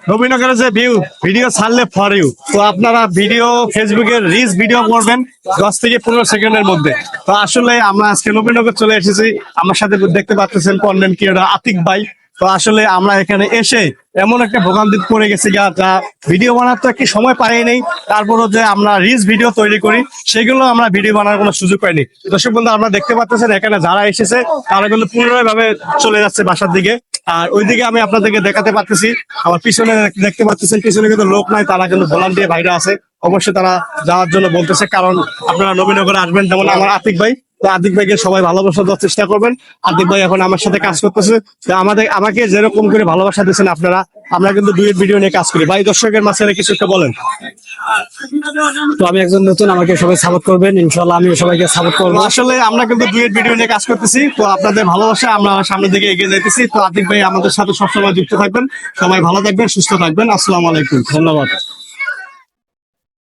নবীনগরের যে ভিডিও ছাড়লে for you, তো আপনারা ভিডিও ফেসবুকের রিলস ভিডিও করবেন 10 থেকে 15 সেকেন্ডের মধ্যে। তো আসলে আমরা আজকে নবীনগর চলে এসেছি, আমার সাথে দেখতে পাচ্ছেন কন্টেন্ট ক্রিয়েটর আতিক ভাই। তো আসলে আমরা এখানে এসে এমন একটা ভোগান্তিতে পড়ে গেছি যা ভিডিও বানাতে কি সময় পাই নেই, তারপরও যে আমরা রিলস ভিডিও তৈরি করি সেগুলো আমরা ভিডিও বানার কোনো সুযোগ পাইনি। দর্শক বন্ধু, আমরা দেখতে পাচ্ছেন এখানে যারা এসেছে তারা কিন্তু পুনরায় ভাবে চলে যাচ্ছে বাসার দিকে। আর ওইদিকে আমি আপনাদেরকে দেখাতে পারতেছি, আমার পিছনে দেখতে পাচ্ছেন পিছনে কিন্তু লোক নাই, তারা কিন্তু ভলান্টিয়ার ভাইরা আছে। অবশ্যই তারা যাওয়ার জন্য বলতেছে, কারণ আপনারা নবীনগরে আসবেন, যেমন আমার আতিক ভাই। তো আতিক ভাইকে সবাই ভালোবাসা দেওয়ার চেষ্টা করবেন। আতিক ভাই এখন আমার সাথে কাজ করতেছে, তো আমাকে যেরকম করে ভালোবাসা দিচ্ছেন আপনারা, আমরা কিন্তু ডুয়েট ভিডিও নিয়ে কাজ করি। ভাই, দর্শকের মাঝখানে কিছু একটা বলেন। তো আমি একজন নতুন, আমাকে সবাই সাপোর্ট করবেন, ইনশাআল্লাহ আমি সবাইকে সাপোর্ট করবো। আসলে আমরা কিন্তু ডুয়েট ভিডিও নিয়ে কাজ করতেছি, তো আপনাদের ভালোবাসা আমরা সামনের দিকে এগিয়ে যাইতেছি। তো আতিক ভাই আমাদের সাথে সবসময় যুক্ত থাকবেন। সবাই ভালো থাকবেন, সুস্থ থাকবেন। আসসালামু আলাইকুম, ধন্যবাদ।